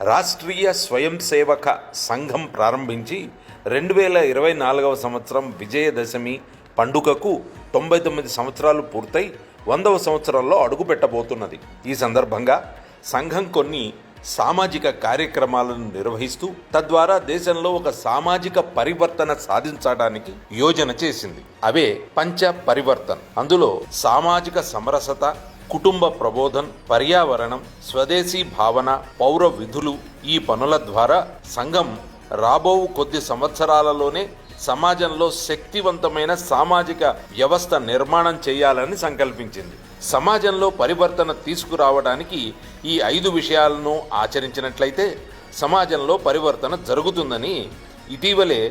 రాష్ట్రీయ స్వయం సేవక సంఘం ప్రారంభించి 2024 సంవత్సరం విజయదశమి పండుగకు 99 సంవత్సరాలు పూర్తయి 100వ సంవత్సరంలో అడుగుపెట్టబోతున్నది. ఈ సందర్భంగా సంఘం కొన్ని సామాజిక కార్యక్రమాలను నిర్వహిస్తూ తద్వారా దేశంలో ఒక సామాజిక పరివర్తన సాధించడానికి యోజన చేసింది. అవే పంచ పరివర్తన్. అందులో సామాజిక సమరసత, కుటుంబ ప్రబోధన్, పర్యావరణం, స్వదేశీ భావన, పౌర విధులు ఈ పనుల ద్వారా సంఘం రాబో కొద్ది సంవత్సరాలలోనే సమాజంలో శక్తివంతమైన సామాజిక వ్యవస్థ నిర్మాణం చేయాలని సంకల్పించింది. సమాజంలో పరివర్తన తీసుకురావడానికి ఈ 5 విషయాలను ఆచరించినట్లయితే సమాజంలో పరివర్తన జరుగుతుందని ఇటీవలే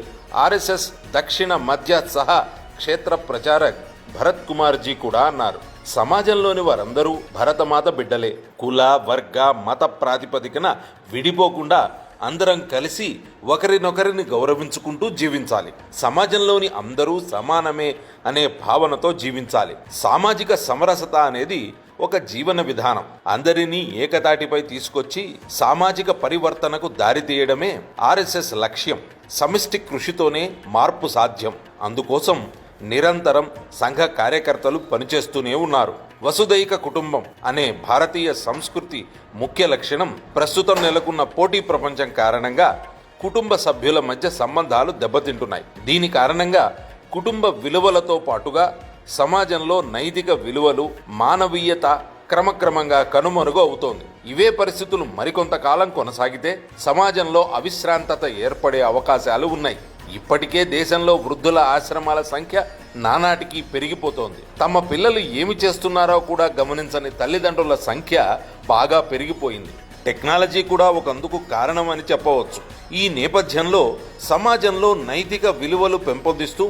ఆర్ఎస్ఎస్ దక్షిణ మధ్య సహా క్షేత్ర ప్రచారక్ భరత్ కుమార్ జీ కూడా అన్నారు. సమాజంలోని వారందరూ భరతమాత బిడ్డలే. కుల, వర్గ, మత ప్రాతిపదికన విడిపోకుండా అందరం కలిసి ఒకరినొకరిని గౌరవించుకుంటూ జీవించాలి. సమాజంలోని అందరూ సమానమే అనే భావనతో జీవించాలి. సామాజిక సమరసత అనేది ఒక జీవన విధానం. అందరినీ ఏకతాటిపై తీసుకొచ్చి సామాజిక పరివర్తనకు దారితీయడమే ఆర్ఎస్ఎస్ లక్ష్యం. సమిష్టి కృషితోనే మార్పు సాధ్యం. అందుకోసం నిరంతరం సంఘ కార్యకర్తలు పనిచేస్తూనే ఉన్నారు. వసుదైక కుటుంబం అనే భారతీయ సంస్కృతి ముఖ్య లక్షణం ప్రస్తుతం నెలకొన్న పోటీ ప్రపంచం కారణంగా కుటుంబ సభ్యుల మధ్య సంబంధాలు దెబ్బతింటున్నాయి. దీని కారణంగా కుటుంబ విలువలతో పాటుగా సమాజంలో నైతిక విలువలు, మానవీయత క్రమక్రమంగా కనుమరుగు అవుతోంది. ఇవే పరిస్థితులు మరికొంతకాలం కొనసాగితే సమాజంలో అవిశ్రాంతత ఏర్పడే అవకాశాలు ఉన్నాయి. ఇప్పటికే దేశంలో వృద్ధుల ఆశ్రమాల సంఖ్య నానాటికి పెరిగిపోతోంది. తమ పిల్లలు ఏమి చేస్తున్నారో కూడా గమనించని తల్లిదండ్రుల సంఖ్య బాగా పెరిగిపోయింది. టెక్నాలజీ కూడా ఒకందుకు కారణమని చెప్పవచ్చు. ఈ నేపథ్యంలో సమాజంలో నైతిక విలువలు పెంపొందిస్తూ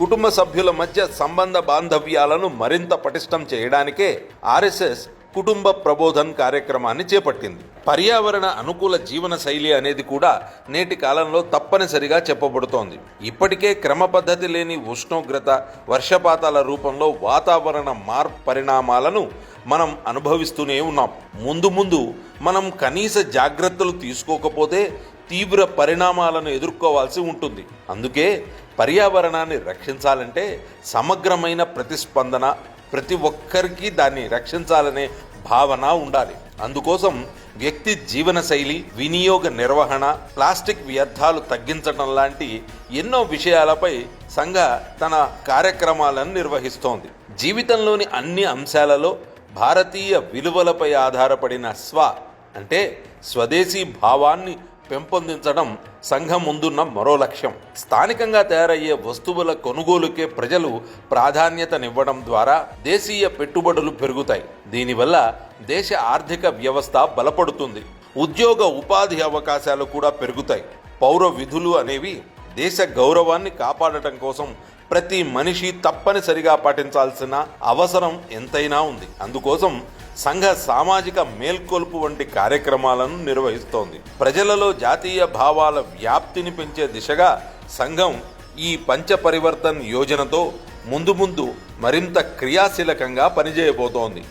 కుటుంబ సభ్యుల మధ్య సంబంధ బాంధవ్యాలను మరింత పటిష్టం చేయడానికే ఆర్ఎస్ఎస్ కుటుంబ ప్రబోధన్ కార్యక్రమాన్ని చేపట్టింది. పర్యావరణ అనుకూల జీవన శైలి అనేది కూడా నేటి కాలంలో తప్పనిసరిగా చెప్పబడుతోంది. ఇప్పటికే క్రమ పద్ధతి లేని ఉష్ణోగ్రత, వర్షపాతాల రూపంలో వాతావరణ మార్పు పరిణామాలను మనం అనుభవిస్తూనే ఉన్నాం. ముందు మనం కనీస జాగ్రత్తలు తీసుకోకపోతే తీవ్ర పరిణామాలను ఎదుర్కోవాల్సి ఉంటుంది. అందుకే పర్యావరణాన్ని రక్షించాలంటే సమగ్రమైన ప్రతిస్పందన, ప్రతి ఒక్కరికి దాన్ని రక్షించాలనే భావన ఉండాలి. అందుకోసం వ్యక్తి జీవనశైలి, వినియోగ నిర్వహణ, ప్లాస్టిక్ వ్యర్థాలు తగ్గించడం లాంటి ఎన్నో విషయాలపై సంఘ తన కార్యక్రమాలను నిర్వహిస్తోంది. జీవితంలోని అన్ని అంశాలలో భారతీయ విలువలపై ఆధారపడిన అంటే స్వదేశీ భావాన్ని పెంపొందించడం సంఘం ముందున్న మరో లక్ష్యం. స్థానికంగా తయారయ్యే వస్తువుల కొనుగోలుకే ప్రజలు ప్రాధాన్యతనివ్వడం ద్వారా దేశీయ పెట్టుబడులు పెరుగుతాయి. దీనివల్ల దేశ ఆర్థిక వ్యవస్థ బలపడుతుంది. ఉద్యోగ ఉపాధి అవకాశాలు కూడా పెరుగుతాయి. పౌర విధులు అనేవి దేశ గౌరవాన్ని కాపాడటం కోసం ప్రతి మనిషి తప్పనిసరిగా పాటించాల్సిన అవసరం ఎంతైనా ఉంది. అందుకోసం సంఘ సామాజిక మేల్కొల్పు వంటి కార్యక్రమాలను నిర్వహిస్తోంది. ప్రజలలో జాతీయ భావాల వ్యాప్తిని పెంచే దిశగా సంఘం ఈ పంచ పరివర్తన్ యోజనతో ముందు మరింత క్రియాశీలకంగా పనిచేయబోతోంది.